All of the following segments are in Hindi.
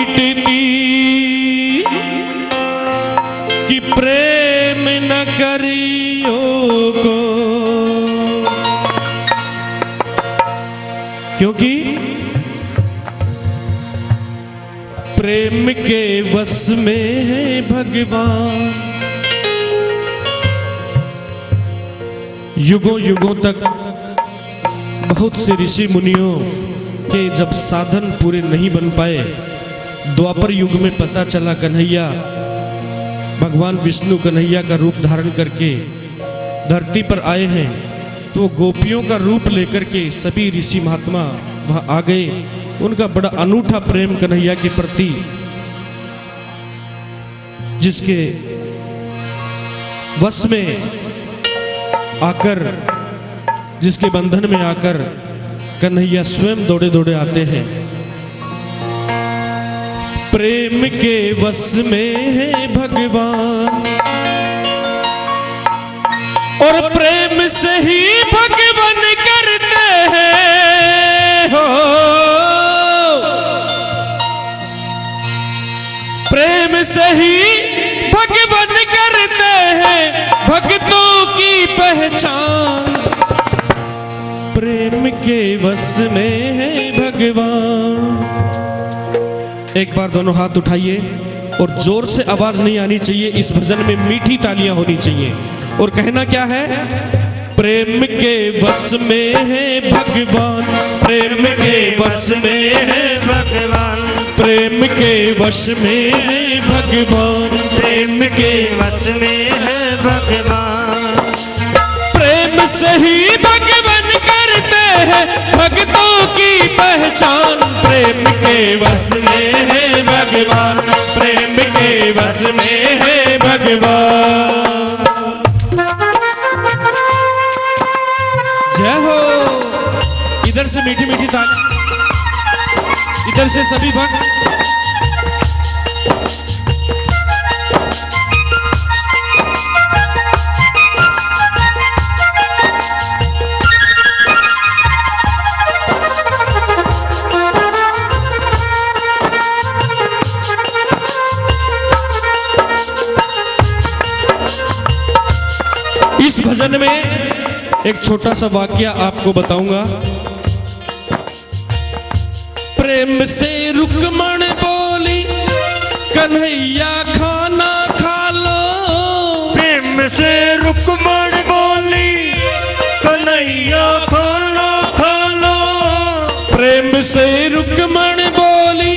मीटती कि प्रेम न करियो को, क्योंकि प्रेम के वश में है भगवान। युगों युगों तक बहुत से ऋषि मुनियों के जब साधन पूरे नहीं बन पाए, द्वापर युग में पता चला कन्हैया भगवान विष्णु कन्हैया का रूप धारण करके धरती पर आए हैं, तो गोपियों का रूप लेकर के सभी ऋषि महात्मा वहां आ गए। उनका बड़ा अनूठा प्रेम कन्हैया के प्रति, जिसके वश में आकर, जिसके बंधन में आकर कन्हैया स्वयं दौड़े दौड़े आते हैं। प्रेम के वश में है भगवान और प्रेम से ही भगवान करते हैं हो। प्रेम से ही भगवान करते हैं भक्तों की पहचान। प्रेम के वश में है भगवान। एक बार दोनों हाथ उठाइए और जोर से आवाज नहीं आनी चाहिए, इस भजन में मीठी तालियां होनी चाहिए। और कहना क्या है? प्रेम के वश में है भगवान, प्रेम के वश में है भगवान, प्रेम के वश में है भगवान, प्रेम के वश में है भगवान। प्रेम से ही भगवान करते हैं भक्तों की पहचान। प्रेम के वश में है भगवान, प्रेम के वश में है भगवान। जय हो। इधर से मीठी मीठी ताली, इधर से सभी भक्त। इस भजन में एक छोटा सा वाक्य आपको बताऊंगा। प्रेम से रुक्मण बोली कन्हैया खाना खा लो। प्रेम से रुक्मण बोली कन्हैया खाना खा लो। प्रेम से रुक्मण बोली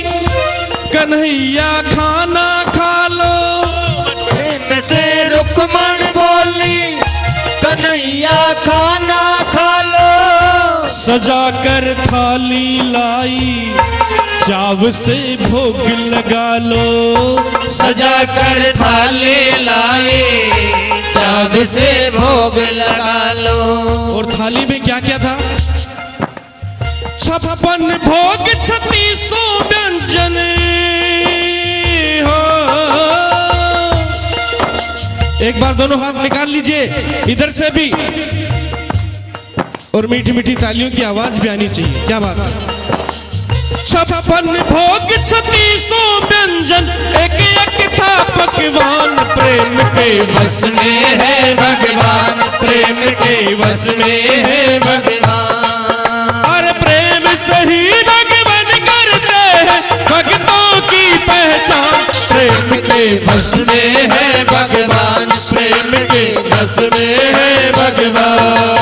कन्हैया खाना खा लो। प्रेम से रुक्मण बोली कन्हैया खाना खा लो। सजा कर थाली लाई चाव से भोग लगा लो। सजा कर थाली लाई चाव से भोग लगा लो। और थाली में क्या क्या था? 56 भोग 3600 व्यंजन हो। एक बार दोनों हाथ निकाल लीजिए, इधर से भी। और मीठी मीठी तालियों की आवाज भी आनी चाहिए। क्या बात है? 56 भोग 3600 व्यंजन, एक एक था पकवान। प्रेम के वश में है भगवान, प्रेम के वश में है भगवान। और प्रेम से ही भगवान करते हैं भक्तों की पहचान। प्रेम के वश में है भगवान, प्रेम के वश में है भगवान।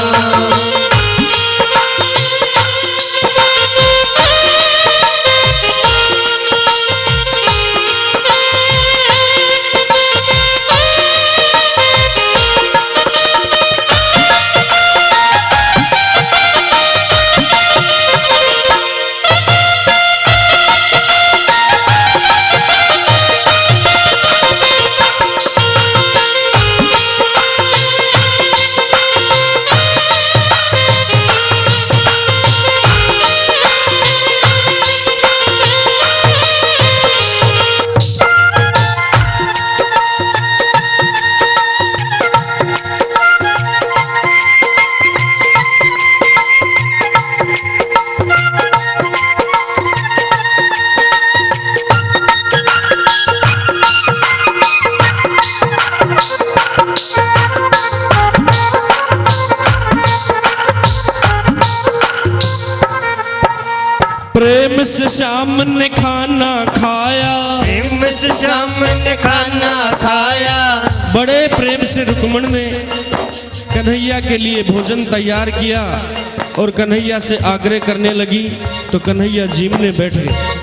प्रेम से श्याम ने खाना खाया, प्रेम से श्याम ने खाना खाया। बड़े प्रेम से रुक्मण ने कन्हैया के लिए भोजन तैयार किया और कन्हैया से आग्रह करने लगी तो कन्हैया जीमने बैठ गए।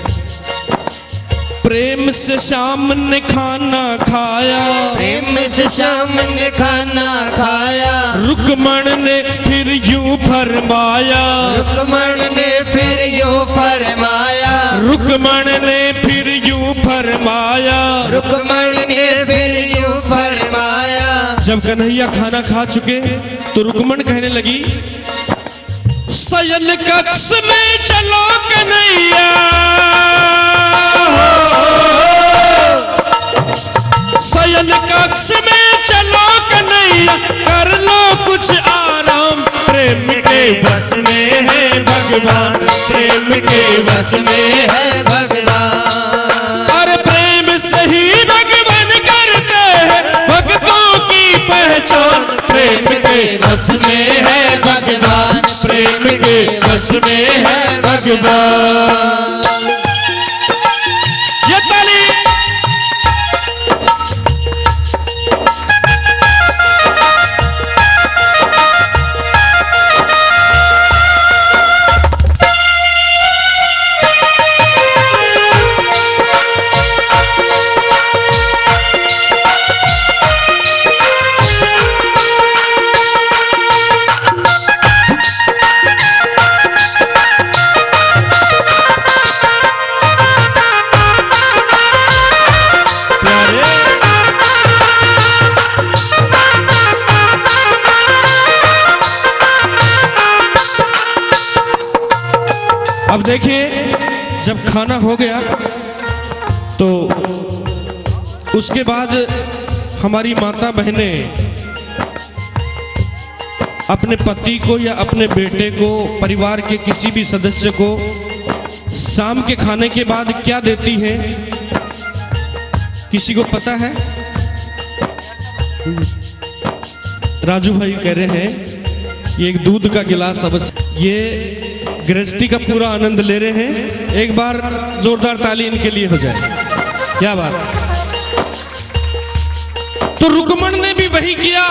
प्रेम से श्याम ने खाना खाया, प्रेम से श्याम ने खाना खाया। रुक्मण ने फिर यूं फरमाया, रुक्मण ने फिर यूं फरमाया, रुक्मण ने फिर यूं फरमाया, रुक्मण ने फिर यूं फरमाया। जब कन्हैया खाना खा चुके तो रुक्मण कहने लगी, शयन कक्ष में चलो कन्हैया, शयन कक्ष में चलो कन्हैया, कर लो कुछ आराम। प्रेम के बस में है भगवान, प्रेम के बस में है भगवान। और प्रेम से ही भगवान करते हैं भक्तों की पहचान। प्रेम के बस में है भगवान, प्रेम के बस में है भगवान। ये ताली अब देखिए, जब खाना हो गया तो उसके बाद हमारी माता बहनें अपने पति को या अपने बेटे को, परिवार के किसी भी सदस्य को शाम के खाने के बाद क्या देती हैं? किसी को पता है? राजू भाई कह रहे हैं ये एक दूध का गिलास अवश्य। ये गृहस्थी का पूरा आनंद ले रहे हैं। एक बार जोरदार ताली इनके लिए हो जाए। क्या बात। तो रुक्मण ने भी वही किया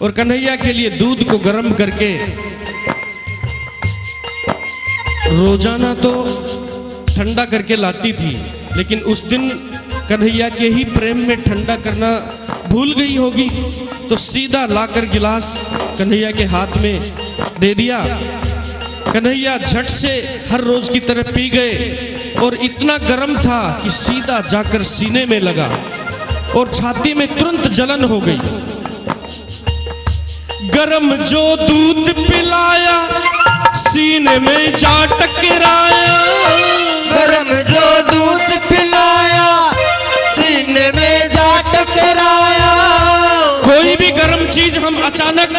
और कन्हैया के लिए दूध को गर्म करके रोजाना तो ठंडा करके लाती थी, लेकिन उस दिन कन्हैया के ही प्रेम में ठंडा करना भूल गई होगी, तो सीधा लाकर गिलास कन्हैया के हाथ में दे दिया। कन्हैया झट से हर रोज की तरह पी गए और इतना गर्म था कि सीधा जाकर सीने में लगा और छाती में तुरंत जलन हो गई। गरम जो दूध पिलाया सीने में जा टकराया, गरम जो दूध पिलाया सीने में जा टकराया। कोई भी गर्म चीज हम अचानक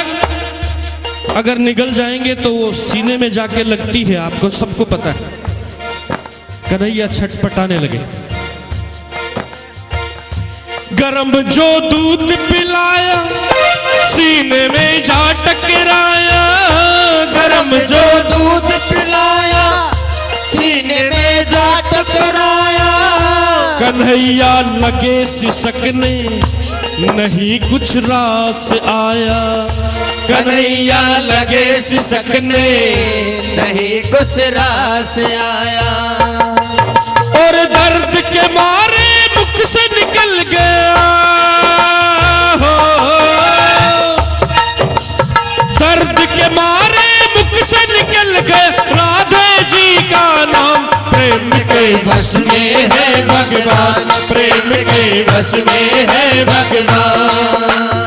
अगर निगल जाएंगे तो वो सीने में जाके लगती है, आपको सबको पता है। कन्हैया छटपटाने लगे। गरम जो दूध पिलाया सीने में जा टकराया, गरम जो दूध पिलाया सीने में जा टकराया। कन्हैया लगे सिसकने नहीं कुछ रास आया, कन्हैया लगे सिसकने नहीं कुछ रास आया। और दर्द के मारे मुख से निकल गया हो, दर्द के मारे मुख से निकल गया राधे जी का नाम। प्रेम के बस में है भगवान, प्रेम के बस में है भगवान।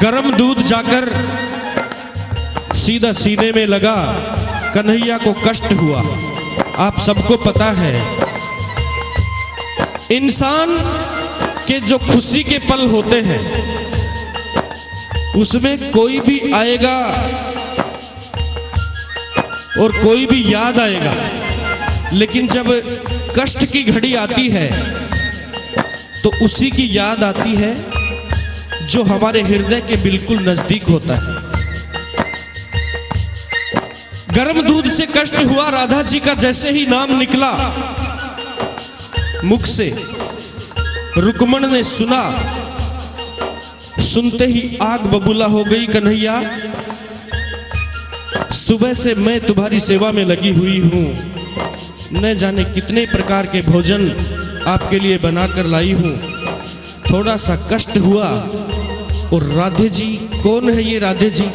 गरम दूध जाकर सीधा सीने में लगा, कन्हैया को कष्ट हुआ। आप सबको पता है, इंसान के जो खुशी के पल होते हैं उसमें कोई भी आएगा और कोई भी याद आएगा, लेकिन जब कष्ट की घड़ी आती है तो उसी की याद आती है जो हमारे हृदय के बिल्कुल नजदीक होता है। गर्म दूध से कष्ट हुआ राधा जी का, जैसे ही नाम निकला मुख से, रुक्मण ने सुना, सुनते ही आग बबूला हो गई। कन्हैया, सुबह से मैं तुम्हारी सेवा में लगी हुई हूं, न जाने कितने प्रकार के भोजन आपके लिए बनाकर लाई हूं, थोड़ा सा कष्ट हुआ। और राधे जी, कौन है ये राधे जी?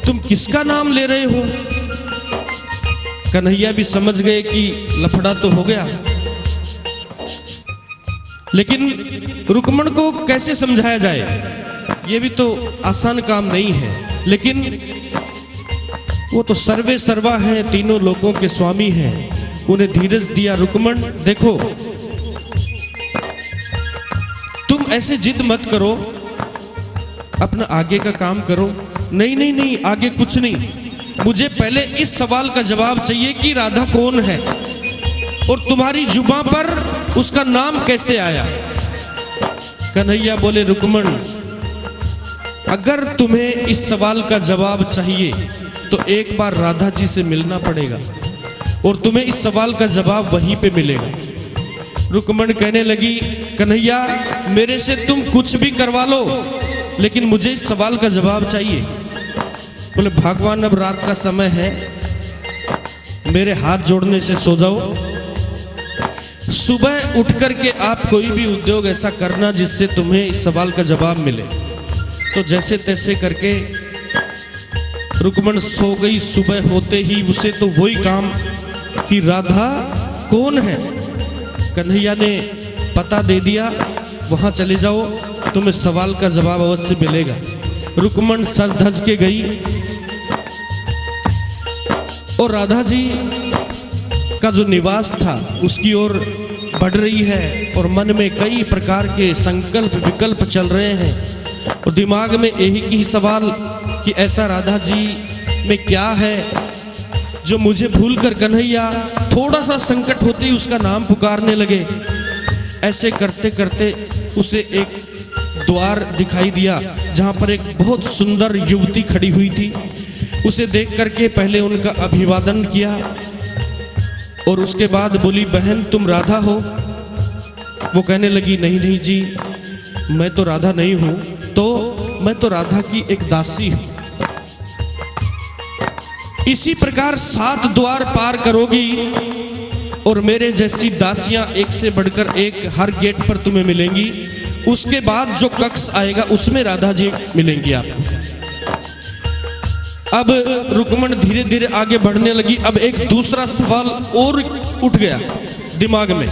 तुम किसका नाम ले रहे हो? कन्हैया भी समझ गए कि लफड़ा तो हो गया, लेकिन रुक्मण को कैसे समझाया जाए, ये भी तो आसान काम नहीं है। लेकिन वो तो सर्वे सर्वा हैं, तीनों लोगों के स्वामी हैं, उन्हें धीरज दिया। रुक्मण देखो, तुम ऐसे जिद मत करो, अपना आगे का काम करो। नहीं नहीं नहीं, आगे कुछ नहीं, मुझे पहले इस सवाल का जवाब चाहिए कि राधा कौन है और तुम्हारी जुबां पर उसका नाम कैसे आया। कन्हैया बोले, रुक्मण, अगर तुम्हें इस सवाल का जवाब चाहिए तो एक बार राधा जी से मिलना पड़ेगा और तुम्हें इस सवाल का जवाब वहीं पे मिलेगा। रुक्मण कहने लगी, कन्हैया, मेरे से तुम कुछ भी करवा लो, लेकिन मुझे इस सवाल का जवाब चाहिए। बोले, भगवान, अब रात का समय है, मेरे हाथ जोड़ने से सो जाओ। सुबह उठ करके आप कोई भी उद्योग ऐसा करना जिससे तुम्हें इस सवाल का जवाब मिले। तो जैसे तैसे करके रुक्मण सो गई। सुबह होते ही उसे तो वही काम कि राधा कौन है। कन्हैया ने पता दे दिया, वहां चले जाओ, तुम्हें सवाल का जवाब अवश्य मिलेगा। रुक्मण सज धज के गई और राधा जी का जो निवास था उसकी ओर बढ़ रही है और मन में कई प्रकार के संकल्प विकल्प चल रहे हैं और दिमाग में एक ही सवाल कि ऐसा राधा जी में क्या है जो मुझे भूलकर कन्हैया थोड़ा सा संकट होते ही उसका नाम पुकारने लगे। ऐसे करते करते उसे एक द्वार दिखाई दिया जहां पर एक बहुत सुंदर युवती खड़ी हुई थी। उसे देख करके पहले उनका अभिवादन किया और उसके बाद बोली, बहन, तुम राधा हो? वो कहने लगी, नहीं नहीं जी, मैं तो राधा नहीं हूं। तो मैं तो राधा की एक दासी हूं। इसी प्रकार 7 द्वार पार करोगी और मेरे जैसी दासियां एक से बढ़कर एक हर गेट पर तुम्हें मिलेंगी। उसके बाद जो कक्ष आएगा उसमें राधा जी मिलेंगी आपको। अब रुक्मण धीरे धीरे आगे बढ़ने लगी। अब एक दूसरा सवाल और उठ गया दिमाग में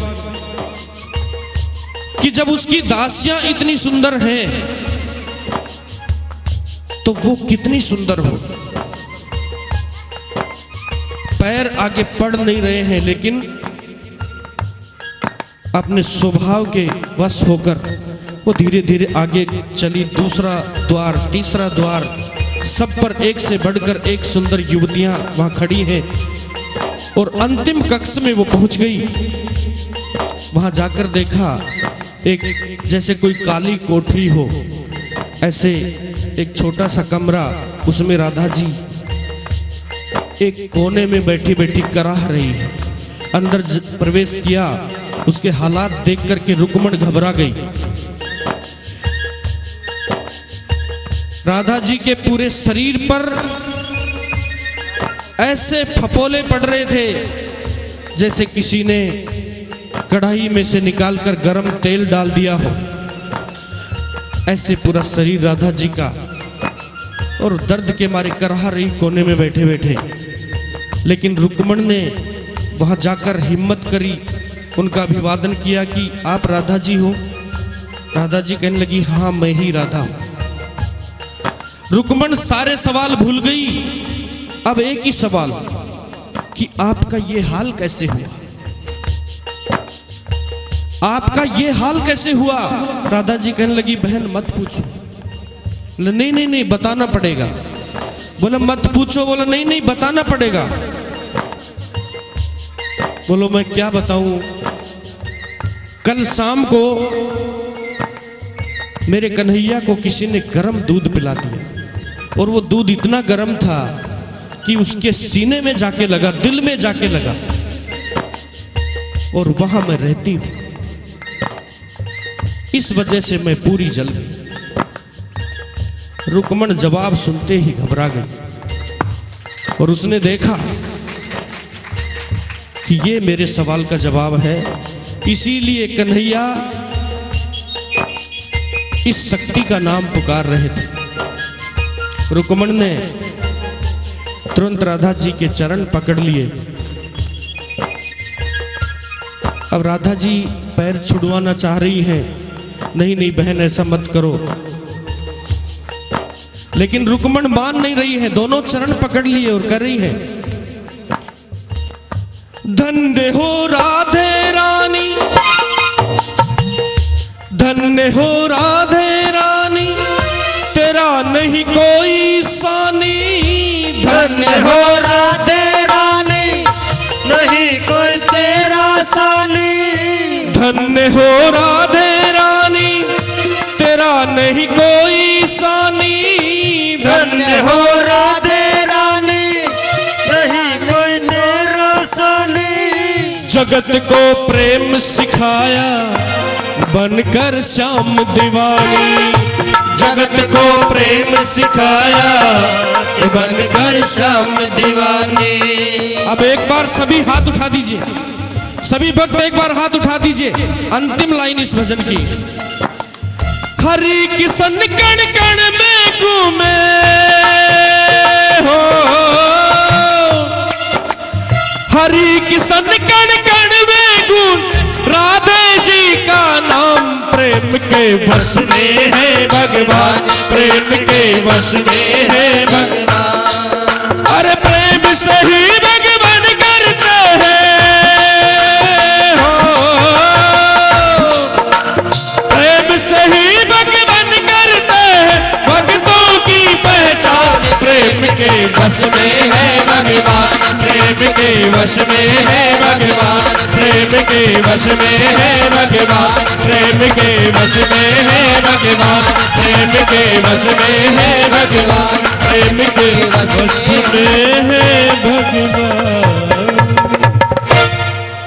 कि जब उसकी दासियां इतनी सुंदर हैं तो वो कितनी सुंदर हो। पैर आगे पड़ नहीं रहे हैं, लेकिन अपने स्वभाव के वश होकर वो धीरे धीरे आगे चली। दूसरा द्वार, तीसरा द्वार, सब पर एक से बढ़कर एक सुंदर युवतियां वहां खड़ी हैं और अंतिम कक्ष में वो पहुंच गई। वहां जाकर देखा एक जैसे कोई काली कोठरी हो, ऐसे एक छोटा सा कमरा, उसमें राधा जी एक कोने में बैठी बैठी कराह रही है। अंदर प्रवेश किया, उसके हालात देख करके रुक्मण घबरा गई। राधा जी के पूरे शरीर पर ऐसे फपोले पड़ रहे थे जैसे किसी ने कढ़ाई में से निकालकर गरम तेल डाल दिया हो। ऐसे पूरा शरीर राधा जी का, और दर्द के मारे कराह रही कोने में बैठे बैठे। लेकिन रुक्मण ने वहां जाकर हिम्मत करी, उनका अभिवादन किया कि आप राधा जी हो? राधा जी कहने लगी, हाँ मैं ही राधा हूं। रुक्मण सारे सवाल भूल गई, अब एक ही सवाल कि आपका ये हाल कैसे हुआ, आपका ये हाल कैसे हुआ। राधा जी कहने लगी बहन मत पूछो। बोले नहीं नहीं नहीं बताना पड़ेगा। बोले मत पूछो। बोला नहीं नहीं बताना पड़ेगा। बोलो मैं क्या बताऊं। कल शाम को मेरे कन्हैया को किसी ने गर्म दूध पिला दिया और वो दूध इतना गर्म था कि उसके सीने में जाके लगा, दिल में जाके लगा और वहां मैं रहती हूं। इस वजह से मैं पूरी जल गई। रुक्मण जवाब सुनते ही घबरा गई और उसने देखा कि ये मेरे सवाल का जवाब है, इसीलिए कन्हैया इस शक्ति का नाम पुकार रहे थे। रुक्मण ने तुरंत राधा जी के चरण पकड़ लिए। अब राधा जी पैर छुड़वाना चाह रही हैं, नहीं नहीं बहन ऐसा मत करो, लेकिन रुक्मण मान नहीं रही है। दोनों चरण पकड़ लिए और कर रही है धन्य हो राधे रानी, धन्य हो राधे रानी, तेरा नहीं कोई सानी। धन्य हो राधे रानी, नहीं कोई तेरा सानी। धन्य हो राधे रानी, तेरा नहीं कोई सानी। धन्य हो राधे रानी, नहीं कोई तेरा सानी। जगत को प्रेम सिखाया बनकर श्याम दीवानी। जगत को प्रेम सिखाया बनकर श्याम दीवानी। अब एक बार सभी हाथ उठा दीजिए, सभी भक्त एक बार हाथ उठा दीजिए। अंतिम लाइन इस भजन की। हरि किशन कण कण में घूमे हो, हरि किशन कण कण में घूम, राधे जी का नाम प्रेम के वश में है भगवान, प्रेम के वश में है भगवान। अरे प्रेम से ही भगवान करते हैं हो, प्रेम से ही भगवान करते हैं, भक्तों की पहचान प्रेम के वश में है भगवान, प्रेम के वश में है भगवान, प्रेम के वश में है भगवान, प्रेम के वश में है भगवान, प्रेम के वश में है भगवान, प्रेम के वश में है भगवान।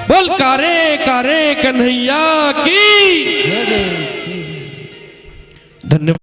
बोल कारे कारे कन्हैया की धन्यवाद।